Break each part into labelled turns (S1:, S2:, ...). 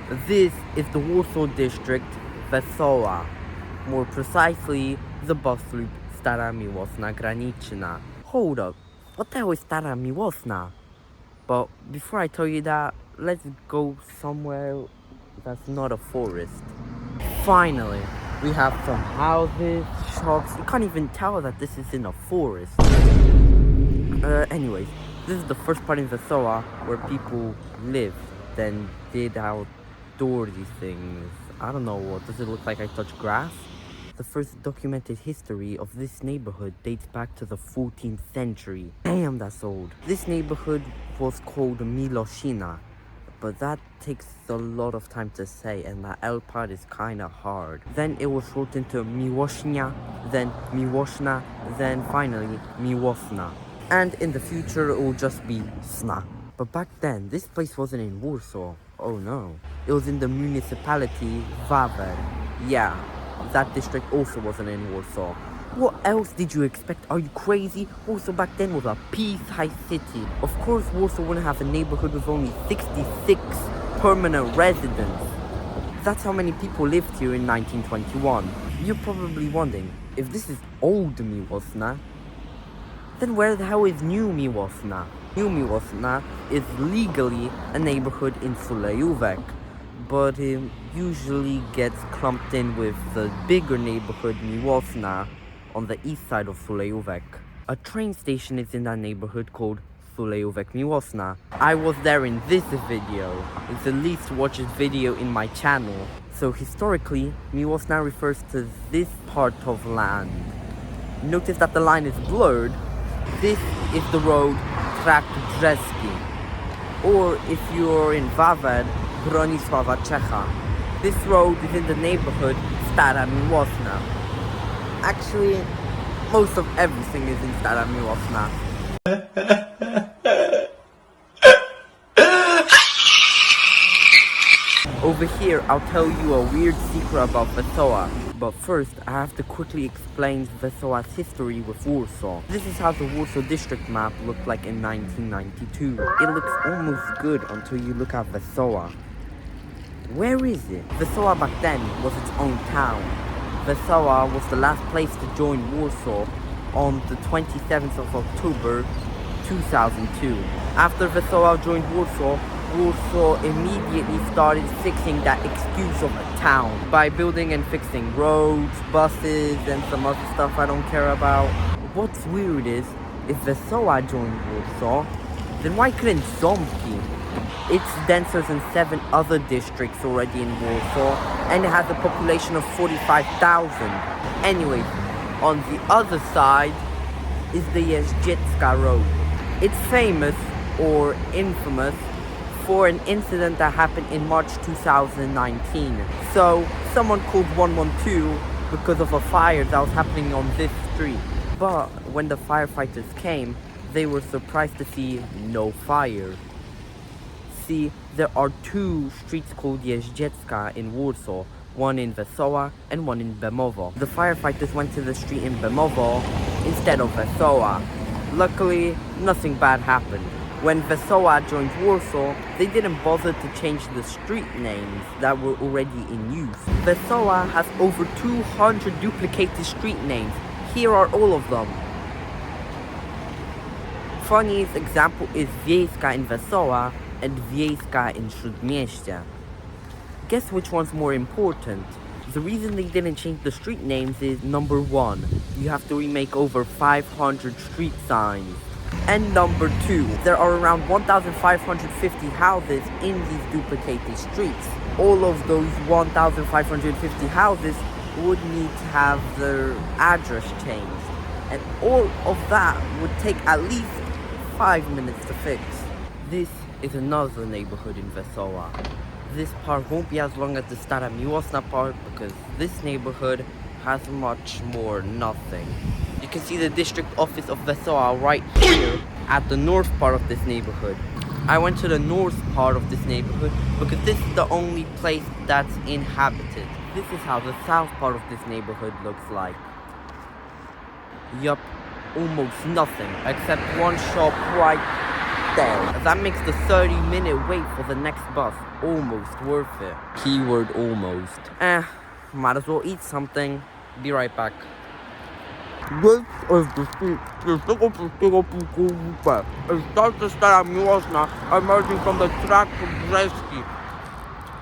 S1: This is the Warsaw district, Wesoła. More precisely, the bus loop Stara Miłosna Graniczna. Hold up, what the hell is Stara Miłosna? But before I tell you that, let's go somewhere that's not a forest. Finally, we have some houses, shops. You can't even tell that this is in a forest. Anyways, this is the first part in Wesoła where people live, then did outdoorsy things. I don't know, what does it look like I touch grass? The first documented history of this neighborhood dates back to the 14th century. Damn, that's old. This neighborhood was called Milosina, but that takes a lot of time to say, and the L part is kinda hard. Then it was shortened to Miłośnia, then Miłosna, then finally Miłosna. And in the future it will just be Sna. But back then, this place wasn't in Warsaw. Oh no. It was in the municipality Wawer. Yeah, that district also wasn't in Warsaw. What else did you expect? Are you crazy? Warsaw back then was a peace-high city. Of course, Warsaw wouldn't have a neighborhood with only 66 permanent residents. That's how many people lived here in 1921. You're probably wondering, if this is old Miłosna, then where the hell is New Miłosna? New Miłosna is legally a neighborhood in Sulejówek, but it usually gets clumped in with the bigger neighborhood Miłosna on the east side of Sulejówek. A train station is in that neighborhood called Sulejówek Miłosna. I was there in this video. It's the least watched video in my channel. So historically, Miłosna refers to this part of land. Notice that the line is blurred. This is the road Track Brzeski, or if you're in Wawer, Bronisława Czecha. This road is in the neighborhood Stara Miłosna. Actually, most of everything is in Stara Miłosna. Over here, I'll tell you a weird secret about Wesoła. But first, I have to quickly explain Wesoła's history with Warsaw. This is how the Warsaw district map looked like in 1992. It looks almost good until you look at Wesoła. Where is it? Wesoła back then was its own town. Wesoła was the last place to join Warsaw on the 27th of October 2002. After Wesoła joined Warsaw, Warsaw immediately started fixing that excuse of a town by building and fixing roads, buses, and some other stuff I don't care about. What's weird is, if Wesoła joined Warsaw, then why couldn't Ząbki? It's denser than 7 other districts already in Warsaw, and it has a population of 45,000. Anyway, on the other side is the Jeździecka Road. It's famous, or infamous, for an incident that happened in March 2019. So, someone called 112 because of a fire that was happening on this street. But when the firefighters came, they were surprised to see no fire. See, there are 2 streets called Jeździecka in Warsaw, one in Wesoła and one in Bemowo. The firefighters went to the street in Bemowo instead of Wesoła. Luckily, nothing bad happened. When Wesoła joined Warsaw, they didn't bother to change the street names that were already in use. Wesoła has over 200 duplicated street names. Here are all of them. Funniest example is Wojska in Wesoła and Wojska in Śródmieście. Guess which one's more important? The reason they didn't change the street names is number 1, you have to remake over 500 street signs. And number 2, there are around 1,550 houses in these duplicated streets. All of those 1,550 houses would need to have their address changed. And all of that would take at least 5 minutes to fix. This is another neighborhood in Wesoła. This part won't be as long as the Stara Miłosna part because this neighborhood has much more nothing. You can see the district office of Wesoła right here at the north part of this neighborhood. I went to the north part of this neighborhood because this is the only place that's inhabited. This is how the south part of this neighborhood looks like. Yup, almost nothing except one shop right there. That makes the 30-minute wait for the next bus almost worth it. Keyword almost. Might as well eat something. Be right back. This is the street. It starts at Stara Miłosna, emerging from the track of Wojska,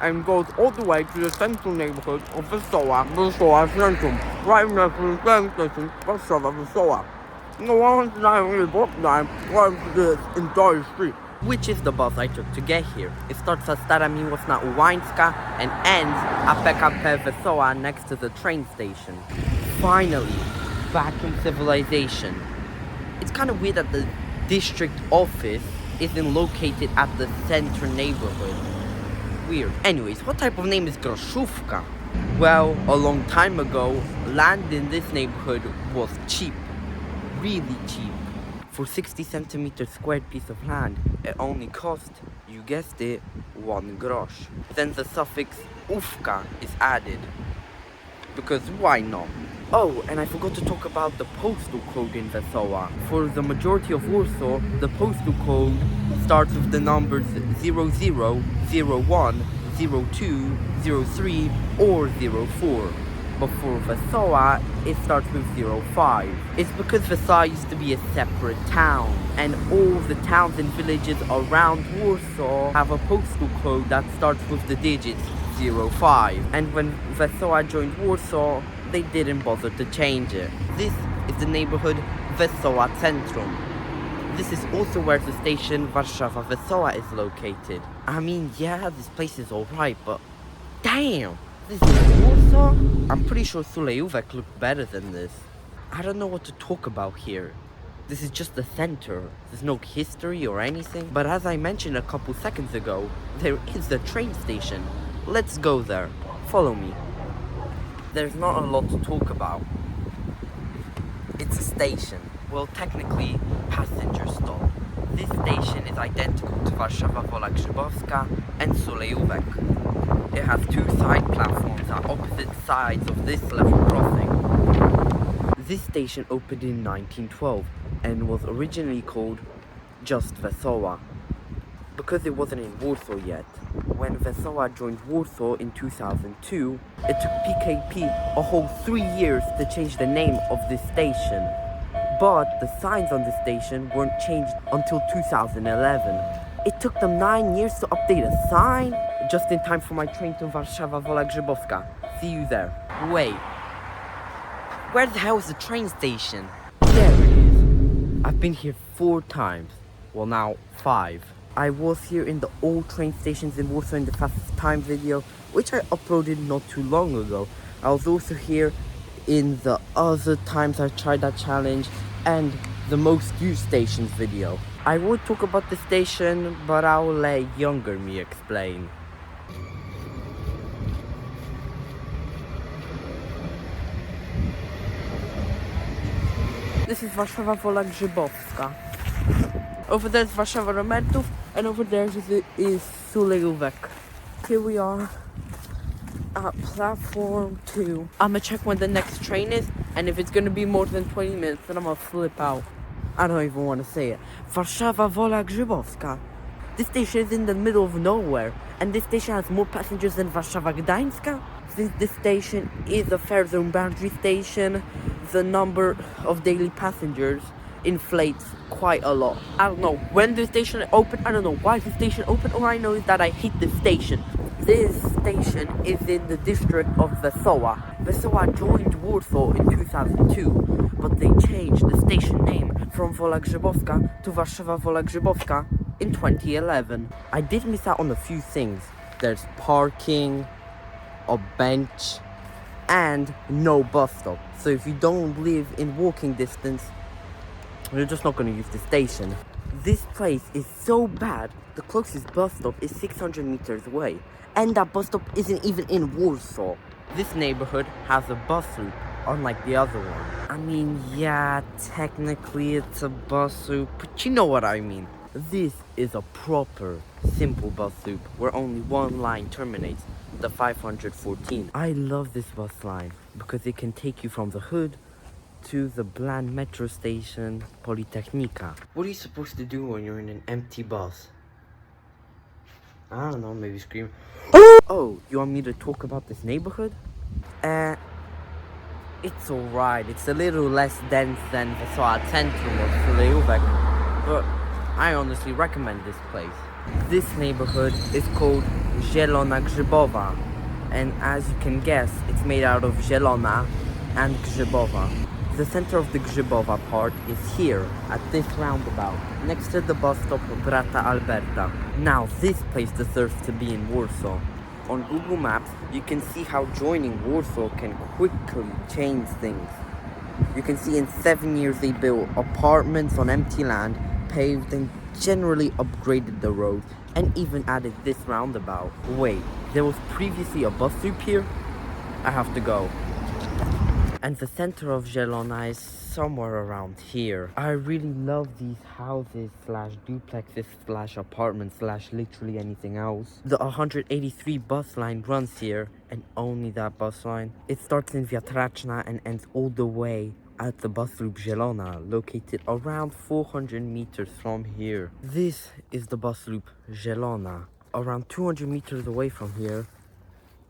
S1: and goes all the way to the central neighborhood of Wesoła-Centrum, right next to the train station, Wesoła. No one and I only walk time going to this entire street. Which is the bus I took to get here. It starts at Stara Miłosna Wojska and ends at PKP Wesoła next to the train station. Finally, back in civilization. It's kind of weird that the district office isn't located at the center neighborhood. Weird. Anyways, what type of name is Groszówka? Well, a long time ago, land in this neighborhood was cheap. Really cheap. For 60 centimeter squared piece of land, it only cost, you guessed it, 1 grosz. Then the suffix ówka is added. Because why not? Oh, and I forgot to talk about the postal code in Wesoła. For the majority of Warsaw, the postal code starts with the numbers 00, 01, 02, 03, or 04. But for Wesoła, it starts with 05. It's because Wesoła used to be a separate town, and all the towns and villages around Warsaw have a postal code that starts with the digits 05. And when Wesoła joined Warsaw, they didn't bother to change it. This is the neighborhood Wesoła-Centrum. This is also where the station Warszawa-Wesoła is located. I mean, yeah, this place is alright, but damn! This is Warsaw? I'm pretty sure Sulejówek looked better than this. I don't know what to talk about here. This is just the center. There's no history or anything. But as I mentioned a couple seconds ago, there is the train station. Let's go there. Follow me. There's not a lot to talk about. It's a station. Well, technically, passenger stop. This station is identical to Warszawa Wola Grzybowska and Sulejówek. It has 2 side platforms at opposite sides of this level crossing. This station opened in 1912 and was originally called just Wesoła, because it wasn't in Warsaw yet. When Wesoła joined Warsaw in 2002, it took PKP a whole 3 years to change the name of this station. But the signs on the station weren't changed until 2011. It took them 9 years to update a sign, just in time for my train to Warszawa Wola Grzybowska. See you there. Wait. Where the hell is the train station? There it is. I've been here 4 times. Well, now 5. I was here in the old train stations in Warsaw in the fastest time video, which I uploaded not too long ago. I was also here in the other times I tried that challenge and the most used stations video. I would talk about the station, but I'll let younger me explain. This is Warszawa Wola Grzybowska. Over there is Warszawa Romertów, and over there is Sulejówek. Here we are at platform 2. I'm gonna check when the next train is, and if it's gonna be more than 20 minutes, then I'm gonna flip out. I don't even want to say it. Warszawa Wola Grzybowska. This station is in the middle of nowhere, and this station has more passengers than Warszawa Gdańska. Since this station is a fare zone boundary station, the number of daily passengers inflates quite a lot. I don't know when the station opened, I don't know why the station opened, all I know is that I hate this station. This station is in the district of Wesoła. Wesoła joined Warsaw in 2002, but they changed the station name from Wola Grzybowska to Warszawa Wola Grzybowska in 2011. I did miss out on a few things. There's parking, a bench, and no bus stop. So if you don't live in walking distance, you're just not going to use the station. This place is so bad, the closest bus stop is 600 meters away. And that bus stop isn't even in Warsaw. This neighborhood has a bus loop, unlike the other one. I mean, yeah, technically it's a bus loop, but you know what I mean. This is a proper, simple bus loop where only one line terminates, the 514. I love this bus line because it can take you from the hood to the bland metro station Politechnika. What are you supposed to do when you're in an empty bus? I don't know, maybe scream. Oh, you want me to talk about this neighborhood? It's alright. It's a little less dense than Wesoła-Centrum or Polskiego, but I honestly recommend this place. This neighborhood is called Zielona-Grzybowa, and as you can guess, it's made out of Zielona and Grzybowa. The center of the Grzybowa part is here, at this roundabout, next to the bus stop of Brata Alberta. Now, this place deserves to be in Warsaw. On Google Maps, you can see how joining Warsaw can quickly change things. You can see in 7 years they built apartments on empty land, paved and generally upgraded the roads, and even added this roundabout. Wait, there was previously a bus loop here? I have to go. And the center of Zielona is somewhere around here. I really love these houses slash duplexes slash apartments slash literally anything else. The 183 bus line runs here, and only that bus line. It starts in Wiatraczna and ends all the way at the bus loop Zielona, located around 400 meters from here. This is the bus loop Zielona. Around 200 meters away from here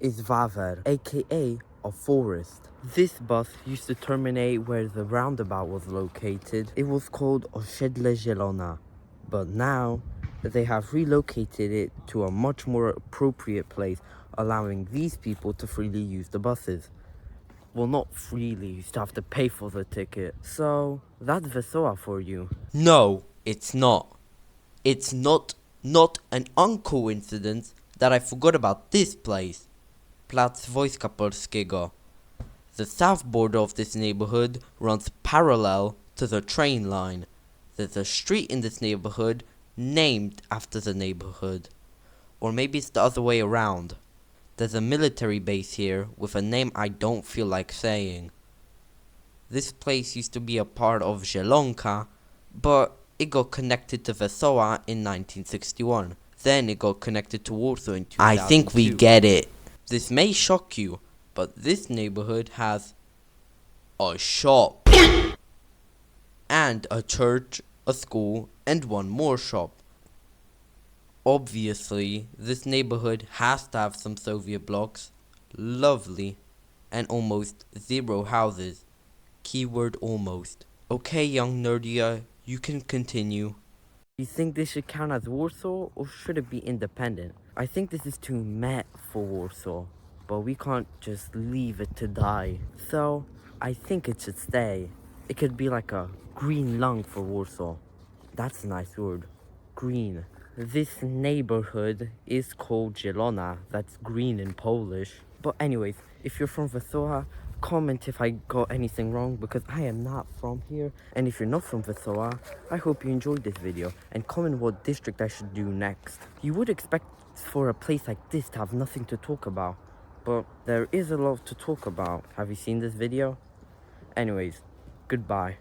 S1: is Wawer, aka a forest. This bus used to terminate where the roundabout was located. It was called Osiedle Zielona, but now they have relocated it to a much more appropriate place, allowing these people to freely use the buses. Well, not freely, you still have to pay for the ticket. So, that's Wesoła for you.
S2: No, it's not. It's not an uncoincidence that I forgot about this place. Plac Wojska Polskiego. The south border of this neighborhood runs parallel to the train line. There's a street in this neighborhood named after the neighborhood. Or maybe it's the other way around. There's a military base here with a name I don't feel like saying. This place used to be a part of Zielonka, but it got connected to Wesoła in 1961. Then it got connected to Warsaw in 2002.
S1: I think we get it.
S2: This may shock you, but this neighborhood has a shop and a church, a school, and one more shop. Obviously, this neighborhood has to have some Soviet blocks, lovely, and almost zero houses. Keyword almost. Okay, young nerdia, you can continue.
S1: You think this should count as Warsaw, or should it be independent? I think this is too meh for Warsaw, but we can't just leave it to die. So, I think it should stay. It could be like a green lung for Warsaw. That's a nice word. Green. This neighborhood is called Zielona, that's green in Polish. But anyways, if you're from Wesoła, comment if I got anything wrong, because I am not from here. And if you're not from Wesoła, I hope you enjoyed this video, and comment what district I should do next. You would expect for a place like this to have nothing to talk about, but there is a lot to talk about. Have you seen this video? Anyways, goodbye.